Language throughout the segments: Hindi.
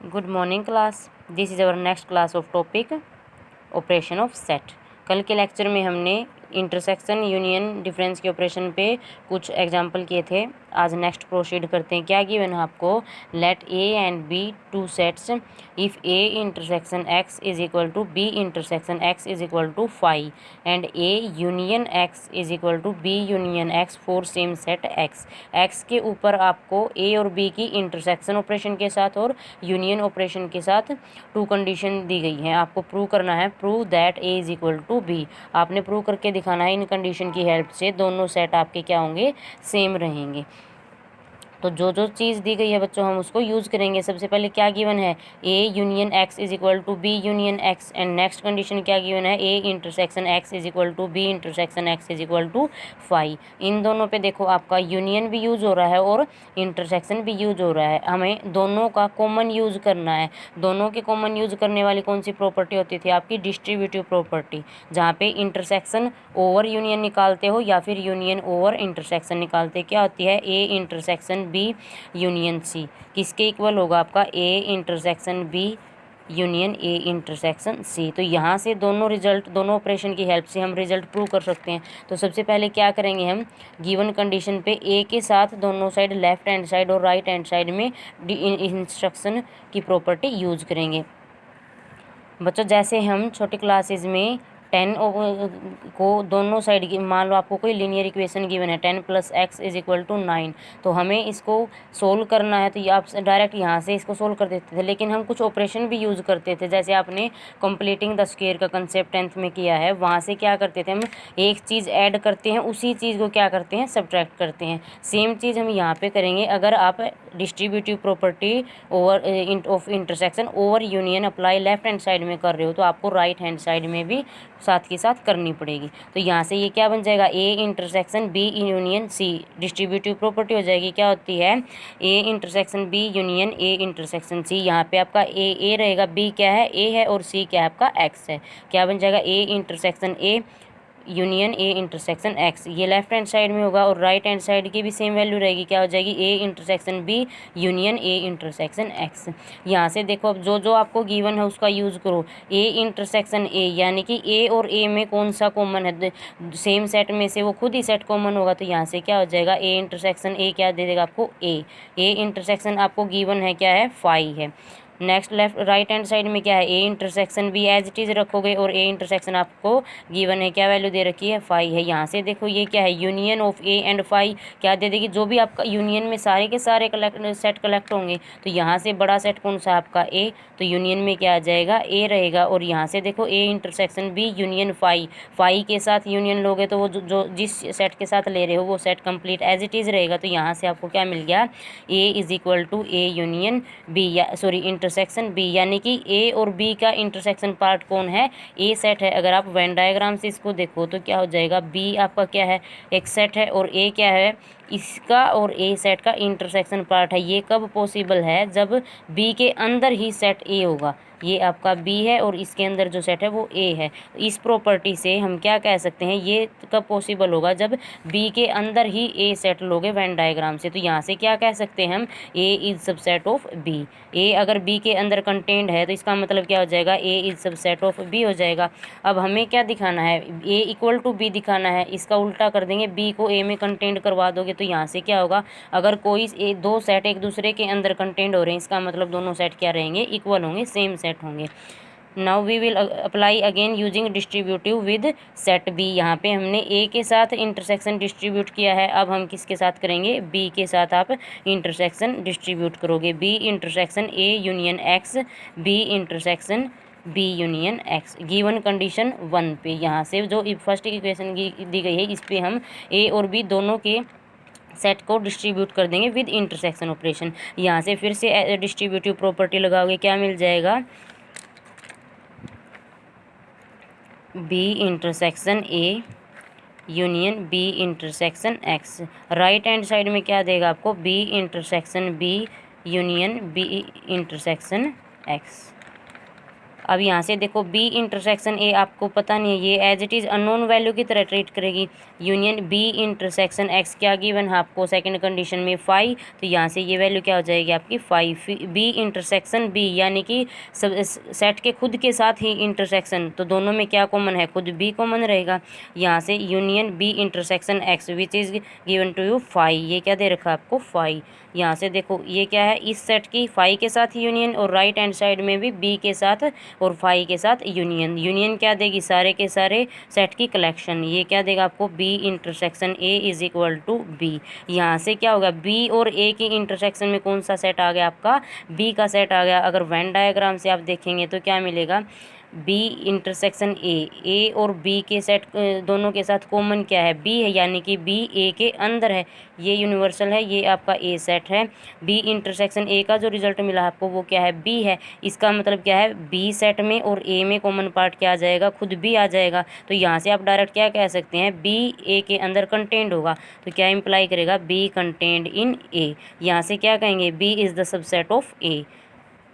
Good morning class. This is our next class of topic operation of set. कल के लेक्चर में हमने इंटरसेक्शन यूनियन डिफरेंस के ऑपरेशन पे कुछ एग्जांपल किए थे। आज नेक्स्ट प्रोसीड करते हैं। क्या गिवन है आपको, let A and B two sets if A intersection x is equal to B intersection x is equal to 5 and A union X is equal to B union X for same set X. X के ऊपर आपको ए और बी की इंटरसेक्शन ऑपरेशन के साथ और यूनियन ऑपरेशन के साथ टू कंडीशन दी गई हैं। आपको प्रूव करना है, prove that A is equal to B. आपने प्रूव करके दिखाना है इन कंडीशन की हेल्प से दोनों सेट आपके क्या होंगे, सेम रहेंगे। तो जो जो चीज़ दी गई है बच्चों हम उसको यूज़ करेंगे। सबसे पहले क्या गिवन है, A union X is equal to B union X. And next condition क्या गिवन है, A intersection x is equal to B intersection x is equal to 5। इन दोनों पे देखो आपका यूनियन भी यूज़ हो रहा है और इंटरसेक्शन भी यूज़ हो रहा है। हमें दोनों का कॉमन यूज़ करना है। दोनों के कॉमन यूज़ करने वाली कौन सी प्रॉपर्टी होती थी आपकी, डिस्ट्रीब्यूटिव प्रॉपर्टी, जहाँ पे इंटरसेक्शन ओवर यूनियन निकालते हो या फिर यूनियन ओवर इंटरसेक्शन निकालते, क्या होती है, A intersection B union C. किसके इक्वल होगा आपका, A intersection B union A intersection C. तो यहाँ से दोनों रिजल्ट, दोनों ऑपरेशन की हेल्प से हम रिजल्ट प्रूव कर सकते हैं। तो सबसे पहले क्या करेंगे हम, गिवन कंडीशन पे ए के साथ दोनों साइड लेफ्ट हैंड साइड और राइट हैंड साइड में इंस्ट्रक्शन की प्रॉपर्टी यूज करेंगे। बच्चों जैसे हम छोटी क्लासेस में 10 को दोनों साइड की, मान लो आपको कोई लीनियर इक्वेशन गिवन है 10 + x इज इक्वल टू 9, तो हमें इसको सोल्व करना है। तो ये आप डायरेक्ट यहाँ से इसको सोल्व कर देते थे, लेकिन हम कुछ ऑपरेशन भी यूज़ करते थे। जैसे आपने कंप्लीटिंग द स्क्वायर का कंसेप्ट 10th में किया है, वहाँ से क्या करते थे हम, एक चीज़ ऐड करते हैं, उसी चीज़ को क्या करते हैं, सब्ट्रैक्ट करते हैं। सेम चीज़ हम यहाँ पे करेंगे। अगर आप distributive property over of intersection over union apply left hand side में कर रहे हो, तो आपको राइट हैंड साइड में भी साथ के साथ करनी पड़ेगी। तो यहाँ से ये क्या बन जाएगा, A intersection B union C. Distributive property हो जाएगी, क्या होती है, A intersection B union A intersection C. यहाँ पे आपका ए रहेगा, बी क्या है, ए है, और सी क्या है आपका, एक्स है। क्या बन जाएगा, A intersection A union A intersection x. ये लेफ्ट हैंड साइड में होगा और राइट हैंड साइड की भी सेम वैल्यू रहेगी, क्या हो जाएगी, A intersection B union A intersection X. यहाँ से देखो अब जो जो आपको गिवन है उसका यूज़ करो। ए इंटरसेक्शन ए, यानी कि ए और ए में कौन सा कॉमन है, सेम सेट में से वो खुद ही सेट कॉमन होगा। तो यहाँ से क्या हो जाएगा, ए इंटरसेक्शन ए क्या दे देगा आपको, ए इंटरसेक्शन आपको गिवन है क्या है, 5 है। Next left right hand side में क्या है, A intersection B as it is रखोगे, और ए इंटरसेक्शन आपको गिवन है, क्या वैल्यू दे रखी है, 5 है। यहाँ से देखो ये क्या है, यूनियन ऑफ ए एंड 5 क्या दे देगी, जो भी आपका यूनियन में सारे के सारे सेट कलेक्ट होंगे। तो यहाँ से बड़ा सेट कौन सा आपका, ए, तो यूनियन में क्या आ जाएगा, ए रहेगा। और यहाँ से देखो ए इंटरसेक्शन बी यूनियन 5 के साथ यूनियन लोगे तो वो जो जिस सेट के साथ ले रहे हो वो set complete as it is रहेगा। तो यहाँ से आपको क्या मिल गया, A is equal to A union B, या सॉरी इंटरसेक्शन बी, यानी कि ए और बी का इंटरसेक्शन पार्ट कौन है, ए सेट है। अगर आप वेन डायग्राम से इसको देखो तो क्या हो जाएगा, बी आपका क्या है, एक सेट है, और ए क्या है, इसका और ए सेट का इंटरसेक्शन पार्ट है। ये कब पॉसिबल है, जब बी के अंदर ही सेट ए होगा। ये आपका बी है और इसके अंदर जो सेट है वो ए है। इस प्रॉपर्टी से हम क्या कह सकते हैं, ये कब पॉसिबल होगा, जब बी के अंदर ही ए सेट लोगे वेन डायग्राम से। तो यहाँ से क्या कह सकते हैं हम, ए इज सबसेट ऑफ बी। ए अगर बी के अंदर कंटेंट है तो इसका मतलब क्या हो जाएगा, ए इज सबसेट ऑफ बी हो जाएगा। अब हमें क्या दिखाना है, ए इक्वल टू बी दिखाना है। इसका उल्टा कर देंगे, बी को ए में कंटेंट करवा दोगे तो यहाँ से क्या होगा, अगर कोई दो सेट एक दूसरे के अंदर कंटेंट हो रहे हैं, इसका मतलब दोनों सेट क्या रहेंगे, इक्वल होंगे, सेम सेट होंगे। Now we will apply again using distributive with set B. यहाँ पे हमने ए के साथ इंटरसेक्शन डिस्ट्रीब्यूट किया है, अब हम किसके साथ करेंगे, बी के साथ आप इंटरसेक्शन डिस्ट्रीब्यूट करोगे। B intersection A union X, B intersection B union X, given condition 1 पे। यहाँ से जो फर्स्ट इक्वेशन दी गई है इस पे हम ए और बी दोनों के सेट को डिस्ट्रीब्यूट कर देंगे विद इंटरसेक्शन ऑपरेशन। यहाँ से फिर से डिस्ट्रीब्यूटिव प्रॉपर्टी लगाओगे, क्या मिल जाएगा, B intersection A union B intersection X. Right hand side में क्या देगा आपको, B intersection B union B intersection X. अब यहाँ से देखो बी इंटरसेक्शन ए आपको पता नहीं है, ये as it is unknown value की तरह ट्रीट करेगी। यूनियन बी इंटरसेक्शन एक्स क्या गिवन है आपको सेकंड कंडीशन में 5, तो यहाँ से ये वैल्यू क्या हो जाएगी आपकी 5। बी इंटरसेक्शन बी यानी कि सब सेट के खुद के साथ ही इंटरसेक्शन, तो दोनों में क्या कॉमन है, खुद बी कॉमन रहेगा। यहाँ से union B intersection X which is given to you 5, ये क्या दे रखा है आपको 5। यहाँ से देखो ये क्या है, इस सेट की 5 के साथ यूनियन और राइट हैंड साइड में भी बी के साथ और 5 के साथ यूनियन। यूनियन क्या देगी, सारे के सारे सेट की कलेक्शन। ये क्या देगा आपको, B intersection A is equal to B. यहाँ से क्या होगा, बी और ए की इंटरसेक्शन में कौन सा सेट आ गया आपका, बी का सेट आ गया। अगर वेन डायग्राम से आप देखेंगे तो क्या मिलेगा, बी इंटरसेक्शन ए और बी के सेट दोनों के साथ कॉमन क्या है, बी है, यानी कि बी ए के अंदर है, ये यूनिवर्सल है, ये आपका ए सेट है। बी इंटरसेक्शन ए का जो रिजल्ट मिला आपको वो क्या है, बी है। इसका मतलब क्या है, बी सेट में और ए में कॉमन पार्ट क्या आ जाएगा, खुद बी आ जाएगा। तो यहाँ से आप डायरेक्ट क्या कह सकते हैं, बी ए के अंदर कंटेंड होगा, तो क्या इंप्लाई करेगा, बी कंटेंड इन ए। यहाँ से क्या कहेंगे, B is the subset of A,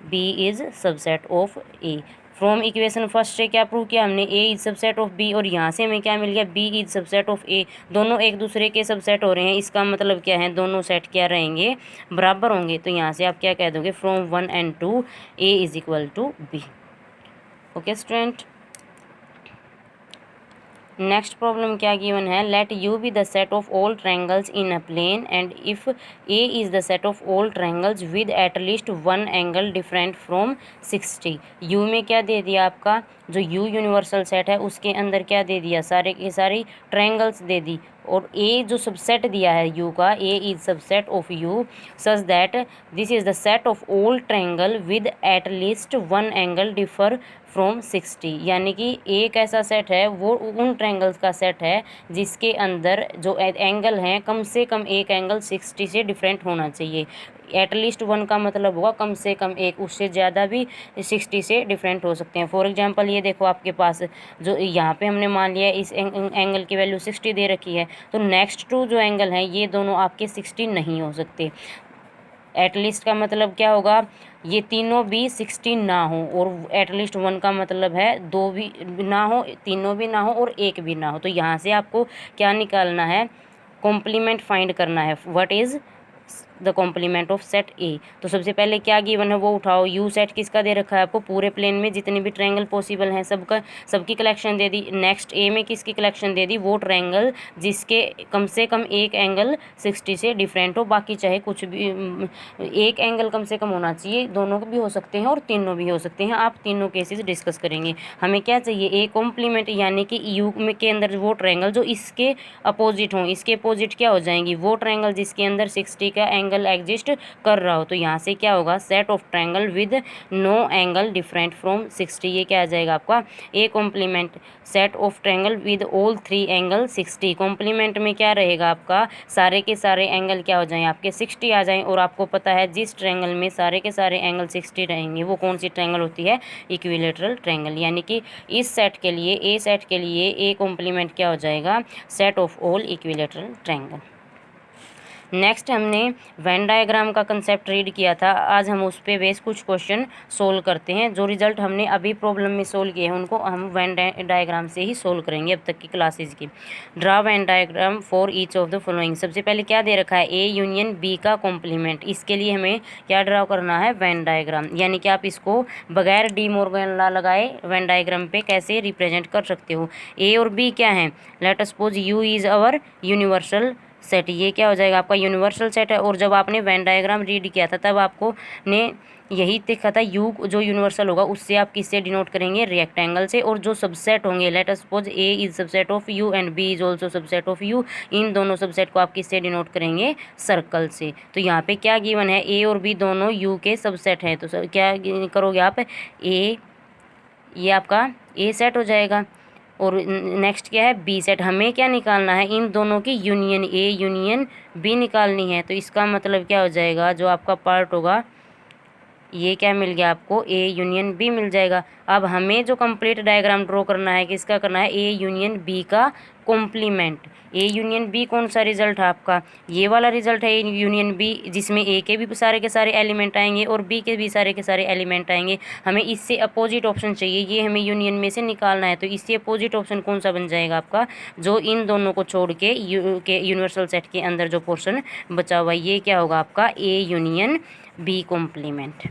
B is subset of A. From equation first से क्या प्रूव किया हमने, A is subset of B, और यहाँ से हमें क्या मिल गया, B is subset of A. दोनों एक दूसरे के सबसेट हो रहे हैं, इसका मतलब क्या है, दोनों सेट क्या रहेंगे, बराबर होंगे। तो यहाँ से आप क्या कह दोगे, from 1 and 2 A is equal to B. Okay student, next problem क्या गिवन है, let U be the set of all triangles in a plane and if A is the set of all triangles with at least one angle different from 60। U में क्या दे दिया आपका, जो यू यूनिवर्सल सेट है उसके अंदर क्या दे दिया, सारे के सारी ट्रायंगल्स दे दी, और ए जो सबसेट दिया है यू का, A is subset of U such that this is the set of all triangle with at least one angle differ from 60। यानी कि एक ऐसा सेट है, वो उन ट्रायंगल्स का सेट है जिसके अंदर जो एंगल हैं कम से कम एक एंगल 60 से डिफरेंट होना चाहिए। एटलीस्ट वन का मतलब होगा कम से कम एक, उससे ज़्यादा भी 60 से डिफरेंट हो सकते हैं। फॉर एग्जांपल ये देखो आपके पास जो यहाँ पे हमने मान लिया इस एंगल की वैल्यू 60 दे रखी है, तो नेक्स्ट टू जो एंगल हैं ये दोनों आपके 60 नहीं हो सकते। एटलीस्ट का मतलब क्या होगा, ये तीनों भी 60 ना हो, और एटलीस्ट वन का मतलब है दो भी ना हो, तीनों भी ना हो और एक भी ना हो। तो यहाँ से आपको क्या निकालना है, कॉम्प्लीमेंट फाइंड करना है। What is the complement of set A. तो सबसे पहले क्या गिवन है वो उठाओ, यू सेट किसका दे रखा है आपको, पूरे प्लेन में जितने भी ट्रायंगल पॉसिबल हैं सबकी कलेक्शन दे दी। नेक्स्ट ए में किसकी कलेक्शन दे दी, वो ट्रायंगल जिसके कम से कम एक एंगल 60 से डिफरेंट हो, बाकी चाहे कुछ भी एक एंगल कम से कम होना चाहिए, दोनों भी हो सकते हैं और तीनों भी हो सकते हैं। आप तीनों केसेस डिस्कस करेंगे। हमें क्या चाहिए, ए कॉम्प्लीमेंट, यानी कि यू में के अंदर वो ट्रायंगल जो इसके अपोजिट हों, इसके अपोजिट क्या हो जाएंगी, वो ट्रायंगल जिसके अंदर 60 का एंगल एग्जिस्ट कर रहा हो। तो यहाँ से क्या होगा, set of triangle with no angle different from 60, ये क्या आ जाएगा आपका, A complement set of triangle with all 3 angle 60। Complement में क्या रहेगा आपका, सारे के सारे एंगल क्या हो जाएं आपके 60 आ जाएं, और आपको पता है जिस ट्रायंगल में सारे के सारे एंगल 60 रहेंगे वो कौन सी ट्रायंगल होती है, इक्विलेटरल ट्रायंगल। यानी कि इस सेट के लिए, ए सेट के लिए ए कॉम्प्लीमेंट क्या हो जाएगा, set of all equilateral triangle. Next हमने वेन डायग्राम का कंसेप्ट रीड किया था, आज हम उस पे बेस कुछ क्वेश्चन सोल्व करते हैं। जो रिजल्ट हमने अभी प्रॉब्लम में सोल्व किए हैं उनको हम वेन डायग्राम से ही सोल्व करेंगे अब तक की क्लासेज की। Draw Venn diagram for each of the following. सबसे पहले क्या दे रखा है, ए यूनियन बी का कॉम्प्लीमेंट। इसके लिए हमें क्या ड्रा करना है, वेन डायग्राम। यानी कि आप इसको बगैर डी मॉर्गन लॉ लगाए वेन डायग्राम पे कैसे रिप्रेजेंट कर सकते हो। ए और बी क्या है, let us suppose U is our universal set, ये क्या हो जाएगा आपका यूनिवर्सल सेट है। और जब आपने वेन डायग्राम रीड किया था तब आपको ने यही देखा था, यू जो यूनिवर्सल होगा उससे आप किससे डिनोट करेंगे, रेक्टेंगल से। और जो सबसेट होंगे, let us suppose A is subset of U and B is also subset of U, इन दोनों सबसेट को आप किससे डिनोट करेंगे, सर्कल से। तो यहाँ पे क्या गिवन है, ए और बी दोनों यू के सबसेट हैं, तो क्या करोगे आप, ए, ये आपका ए सेट हो जाएगा। और नेक्स्ट क्या है, बी सेट। हमें क्या निकालना है, इन दोनों की यूनियन, ए यूनियन बी निकालनी है। तो इसका मतलब क्या हो जाएगा, जो आपका पार्ट होगा ये क्या मिल गया आपको, ए यूनियन बी मिल जाएगा। अब हमें जो कंप्लीट डायग्राम ड्रॉ करना है, किसका करना है, ए यूनियन बी का कॉम्प्लीमेंट। ए यूनियन बी कौन सा रिजल्ट है आपका, ये वाला रिजल्ट है ए यूनियन बी, जिसमें ए के भी सारे के सारे एलिमेंट आएंगे और बी के भी सारे के सारे एलिमेंट आएंगे। हमें इससे अपोजिट ऑप्शन चाहिए, ये हमें यूनियन में से निकालना है। तो इससे अपोजिट ऑप्शन कौन सा बन जाएगा आपका, जो इन दोनों को छोड़ के यूनिवर्सल सेट के अंदर जो पोर्शन बचा हुआ है, ये क्या होगा आपका, ए यूनियन बी कॉम्प्लीमेंट।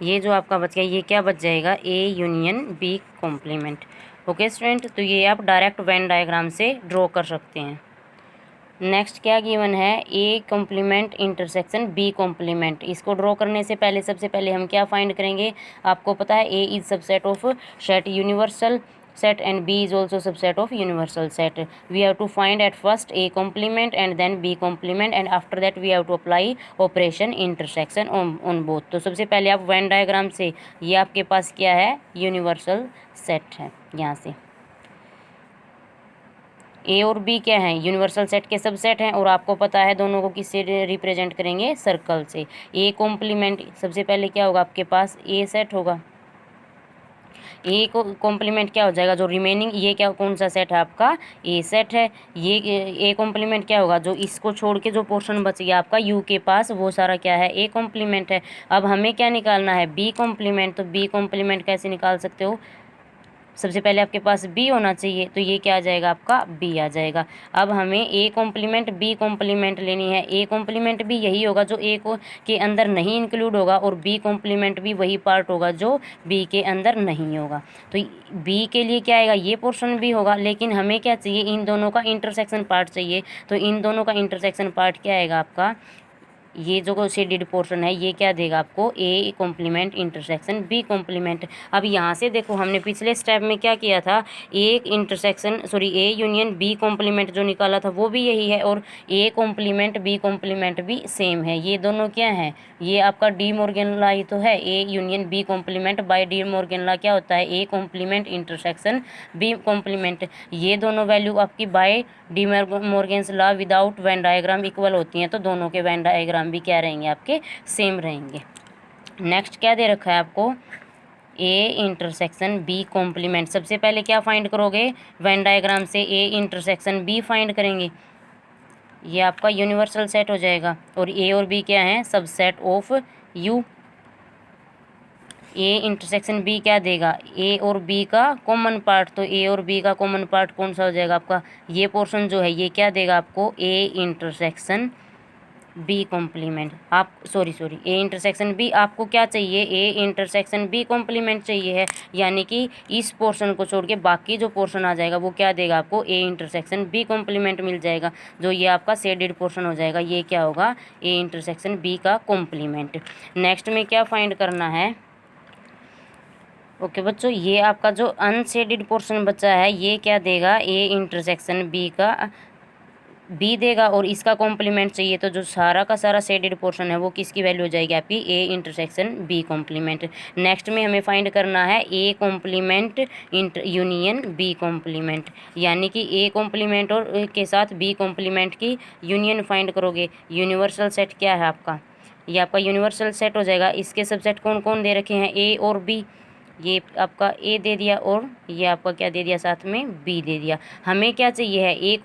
ये जो आपका बच गया, ये क्या बच जाएगा, A union B complement. Okay student, तो ये आप डायरेक्ट वेन डायग्राम से ड्रॉ कर सकते हैं। नेक्स्ट क्या गिवन है, A complement intersection B complement. इसको ड्रॉ करने से पहले सबसे पहले हम क्या फाइंड करेंगे, आपको पता है A is subset of set universal set and B is also subset of universal set. We have to find at first A complement and then B complement, and after that we have to apply operation intersection on both. तो सबसे पहले आप वेन डायग्राम से, ये आपके पास क्या है, यूनिवर्सल सेट है। यहाँ से ए और बी क्या है, यूनिवर्सल सेट के सबसेट हैं, और आपको पता है दोनों को किससे रिप्रेजेंट करेंगे, सर्कल से। ए कॉम्प्लीमेंट सबसे पहले क्या होगा आपके पास, ए सेट होगा। ए को कॉम्प्लीमेंट क्या हो जाएगा, जो रिमेनिंग, ये क्या कौन सा सेट है आपका, ए सेट है। ये ए कॉम्प्लीमेंट क्या होगा, जो इसको छोड़ के जो पोर्शन बच गया आपका यू के पास, वो सारा क्या है, ए कॉम्प्लीमेंट है। अब हमें क्या निकालना है, बी कॉम्प्लीमेंट। तो बी कॉम्प्लीमेंट कैसे निकाल सकते हो, सबसे पहले आपके पास बी होना चाहिए, तो ये क्या आ जाएगा आपका, बी आ जाएगा। अब हमें ए कॉम्प्लीमेंट बी कॉम्प्लीमेंट लेनी है। ए कॉम्प्लीमेंट भी यही होगा जो ए को के अंदर नहीं इंक्लूड होगा, और बी कॉम्प्लीमेंट भी वही पार्ट होगा जो बी के अंदर नहीं होगा। तो बी के लिए क्या आएगा, ये पोर्शन भी होगा, लेकिन हमें क्या चाहिए, इन दोनों का इंटरसेक्शन पार्ट चाहिए। तो इन दोनों का इंटरसेक्शन पार्ट क्या आएगा आपका, ये जो शेडेड पोर्शन है, ये क्या देगा आपको, A complement intersection B complement. अब यहाँ से देखो, हमने पिछले स्टेप में क्या किया था, ए यूनियन बी कॉम्प्लीमेंट जो निकाला था वो भी यही है, और ए कॉम्प्लीमेंट बी कॉम्प्लीमेंट भी सेम है। ये दोनों क्या है, ये आपका डी मॉर्गन लॉ ही तो है। A union B complement by De Morgan law क्या होता है, A complement intersection B complement. ये दोनों वैल्यू आपकी by De Morgan's law without Venn diagram equal होती हैं, तो दोनों के वेन डायग्राम भी क्या रहेंगे आपके, सेम रहेंगे। नेक्स्ट क्या दे रखा है आपको, ए इंटरसेक्शन बी कॉम्प्लीमेंट। सबसे पहले क्या फाइंड करोगे, वेन डायग्राम से ए इंटरसेक्शन बी फाइंड करेंगे। ये आपका यूनिवर्सल सेट हो जाएगा, और ए और बी क्या है, subset of U. A intersection B क्या देगा, ए और बी का कॉमन पार्ट। तो ए और बी का कॉमन पार्ट कौन सा हो जाएगा आपका, ये पोर्शन जो है, ये क्या देगा आपको, ए इंटरसेक्शन बी कॉम्प्लीमेंट। आप ए इंटरसेक्शन बी आपको क्या चाहिए, ए इंटरसेक्शन बी कॉम्प्लीमेंट चाहिए है, यानी कि इस पोर्शन को छोड़ के बाकी जो पोर्शन आ जाएगा वो क्या देगा आपको, ए इंटरसेक्शन बी कॉम्प्लीमेंट मिल जाएगा। जो ये आपका शेडेड पोर्शन हो जाएगा, ये क्या होगा, ए इंटरसेक्शन बी का कॉम्प्लीमेंट। नेक्स्ट में क्या फाइंड करना है, ओके बच्चों, ये आपका जो अनशेडेड पोर्शन बचा है, ये क्या देगा, ए इंटरसेक्शन बी का बी देगा, और इसका कॉम्प्लीमेंट चाहिए। तो जो सारा का सारा शेडेड पोर्शन है वो किसकी वैल्यू हो जाएगी आपकी, A intersection B complement. Next में हमें फाइंड करना है A complement union B complement, यानी कि ए कॉम्प्लीमेंट और के साथ बी कॉम्प्लीमेंट की यूनियन फाइंड करोगे। यूनिवर्सल सेट क्या है आपका, ये आपका यूनिवर्सल सेट हो जाएगा। इसके सबसेट कौन कौन दे रखे हैं, ए और बी। ये आपका ए दे दिया, और ये आपका क्या दे दिया, साथ में बी दे दिया। हमें क्या चाहिए है, ए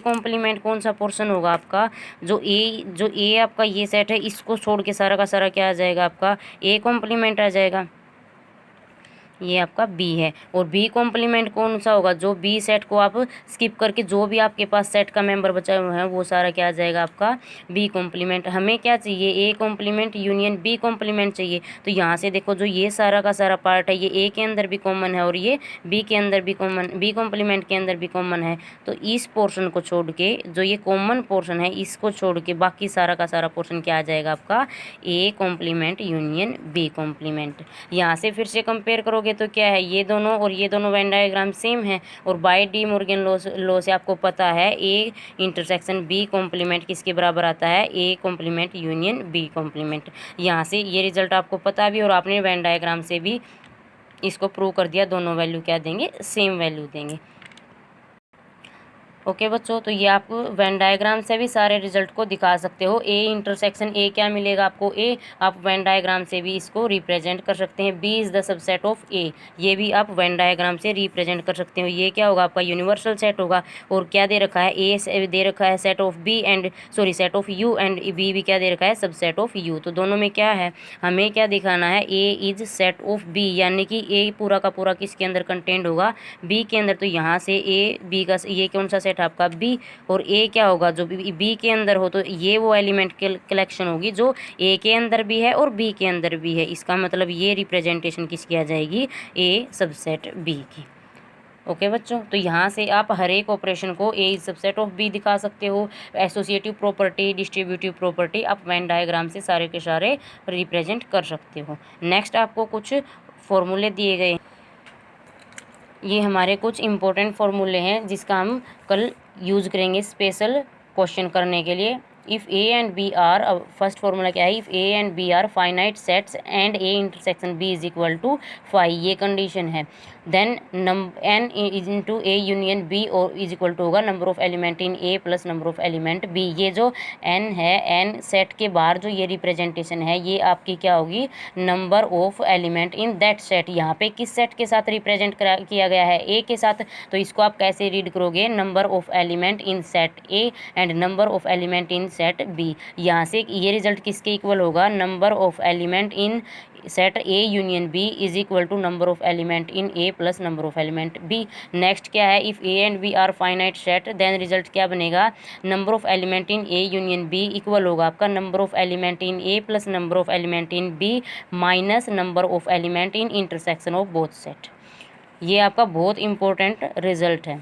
कॉम्प्लीमेंट कौन सा पोर्शन होगा आपका, जो ए आपका ये सेट है, इसको छोड़ के सारा का सारा क्या आ जाएगा आपका, ए कॉम्प्लीमेंट आ जाएगा। ये आपका बी है, और बी कॉम्प्लीमेंट कौन सा होगा, जो बी सेट को आप स्किप करके जो भी आपके पास सेट का मेंबर बचा हुआ है वो सारा क्या आ जाएगा आपका, बी कॉम्प्लीमेंट। हमें क्या चाहिए, A complement union B complement चाहिए। तो यहाँ से देखो, जो ये सारा का सारा पार्ट है, ये ए के अंदर भी कॉमन है, और ये बी के अंदर भी कॉमन, बी कॉम्प्लीमेंट के अंदर भी कॉमन है। तो इस पोर्शन को छोड़ के, जो ये कॉमन पोर्शन है, इसको छोड़ के बाकी सारा का सारा पोर्शन क्या आ जाएगा आपका, A complement union B complement. यहाँ से फिर से कंपेयर करोगे तो क्या है, ये दोनों और ये दोनों वेन डायग्राम सेम है, और बाय डी मॉर्गन लॉ से आपको पता है ए इंटरसेक्शन बी कॉम्प्लीमेंट किसके बराबर आता है, A complement union B complement. यहाँ से ये रिजल्ट आपको पता भी, और आपने वेन डायग्राम से भी इसको प्रूव कर दिया, दोनों वैल्यू क्या देंगे, सेम वैल्यू देंगे। ओके बच्चों, तो ये आप वेन डायग्राम से भी सारे रिजल्ट को दिखा सकते हो। ए इंटरसेक्शन ए क्या मिलेगा आपको, ए, आप वेन डायग्राम से भी इसको रिप्रेजेंट कर सकते हैं। B is the subset of A, ये भी आप वेन डायग्राम से रिप्रेजेंट कर सकते हो। ये क्या होगा आपका यूनिवर्सल सेट होगा। और क्या दे रखा है, ए दे रखा है set of B and set of U, and B भी क्या दे रखा है, सबसेट ऑफ यू। तो दोनों में क्या है, हमें क्या दिखाना है, A is set of B, यानी कि ए पूरा का पूरा किसके अंदर कंटेंट होगा, बी के अंदर। तो यहाँ से ए बी का, ये कौन सा सेट है आपका, बी, और ए क्या होगा, जो बी के अंदर हो, तो ये वो एलिमेंट कलेक्शन होगी जो ए के अंदर भी है और बी के अंदर भी है। इसका मतलब ये रिप्रेजेंटेशन किसकी आ जाएगी, ए सबसेट बी की। ओके बच्चों, तो यहाँ से आप हर एक ऑपरेशन को ए इज सबसेट ऑफ बी दिखा सकते हो। एसोसिएटिव प्रॉपर्टी, डिस्ट्रीब्यूटिव प्रॉपर्टी आप वेन डायग्राम से सारे के सारे रिप्रेजेंट कर सकते हो। नेक्स्ट आपको कुछ फॉर्मूले दिए गए, ये हमारे कुछ इम्पोर्टेंट फॉर्मूले हैं जिसका हम कल यूज़ करेंगे स्पेशल क्वेश्चन करने के लिए। If A and B are, अब फर्स्ट फॉर्मूला क्या है, if A and B are finite sets and A intersection B is equal to 5, ये कंडीशन है। Then n is into A union B और इज इक्वल टू होगा number of element in A plus number of element B. ये जो एन है, एन सेट के बाहर जो ये रिप्रेजेंटेशन है, ये आपकी क्या होगी, number of element in that set. यहाँ पे किस सेट के साथ रिप्रेजेंट किया गया है, ए के साथ। तो इसको आप कैसे रीड करोगे, number of element in set A and number of element in set B. यहाँ से ये रिजल्ट किसके इक्वल होगा, number of element in set A union B is equal to number of element in A plus number of element B. Next क्या है, if A and B are finite set, then result क्या बनेगा, number of element in A union B equal होगा आपका number of element in A plus number of element in B minus number of element in intersection of both set. ये आपका बहुत इंपॉर्टेंट रिजल्ट है।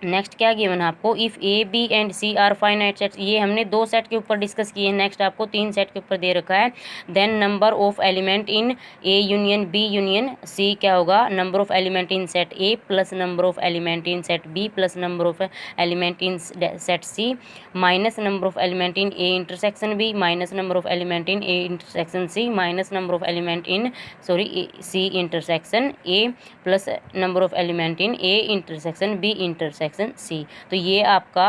नेक्स्ट क्या गिवन है आपको, if A B and C are finite sets, ये हमने 2 सेट के ऊपर डिस्कस किए हैं। नेक्स्ट आपको 3 सेट के ऊपर दे रखा है। Then number of element in A union B union C क्या होगा, number of element in set A plus number of element in set B plus number of element in set C minus number of element in A intersection B minus number of element in A intersection C minus number of element in C intersection A plus number of element in A intersection B intersection C. तो ये आपका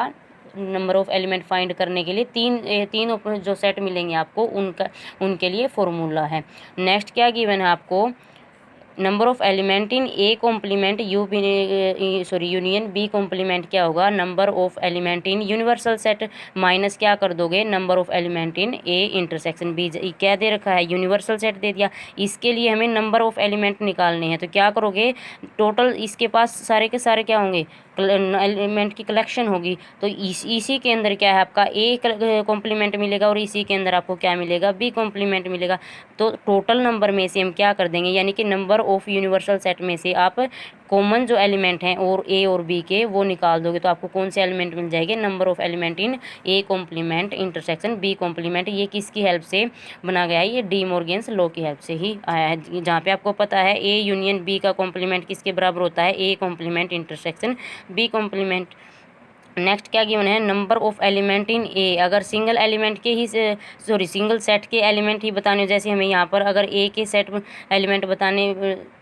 नंबर ऑफ एलिमेंट फाइंड करने के लिए तीन जो सेट मिलेंगे आपको, उनके लिए फॉर्मूला है। नेक्स्ट क्या गिवन है आपको, number of element in A complement union B complement क्या होगा, number of element in universal set minus क्या कर दोगे, number of element in A intersection B. क्या दे रखा है, यूनिवर्सल सेट दे दिया। इसके लिए हमें नंबर ऑफ एलिमेंट निकालने हैं, तो क्या करोगे, टोटल इसके पास सारे के सारे क्या होंगे, एलिमेंट की कलेक्शन होगी। तो इसी के अंदर क्या है आपका ए कॉम्प्लीमेंट मिलेगा और इसी के अंदर आपको क्या मिलेगा, बी कॉम्प्लीमेंट मिलेगा। तो टोटल नंबर में से हम क्या कर देंगे, यानी कि नंबर ऑफ यूनिवर्सल सेट में से आप कॉमन जो एलिमेंट हैं और ए और बी के वो निकाल दोगे, तो आपको कौन से एलिमेंट मिल जाएंगे, number of element in A complement intersection B complement. ये किसकी हेल्प से बना गया है, ये डी मॉर्गन्स लॉ की हेल्प से ही आया है, जहाँ पे आपको पता है ए यूनियन बी का कॉम्प्लीमेंट किसके बराबर होता है, A complement intersection B complement. Next क्या गिवन है, number of element in A, अगर सिंगल एलिमेंट के ही सिंगल सेट के एलिमेंट ही बताने, जैसे हमें यहाँ पर अगर ए के सेट एलिमेंट बताने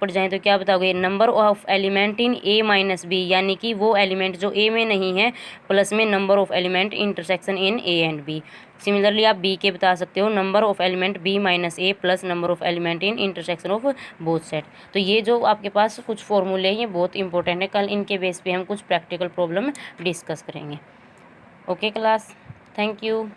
पड़ जाए तो क्या बताओगे, number of element in A minus B, यानी कि वो एलिमेंट जो ए में नहीं है प्लस में number of element intersection in A and B. Similarly आप बी के बता सकते हो, number of element B minus A plus number of element in intersection of both set. तो ये जो आपके पास कुछ फॉर्मूले हैं ये बहुत इंपॉर्टेंट है, कल इनके बेस पे हम कुछ प्रैक्टिकल प्रॉब्लम डिस्कस करेंगे। Okay class, thank you.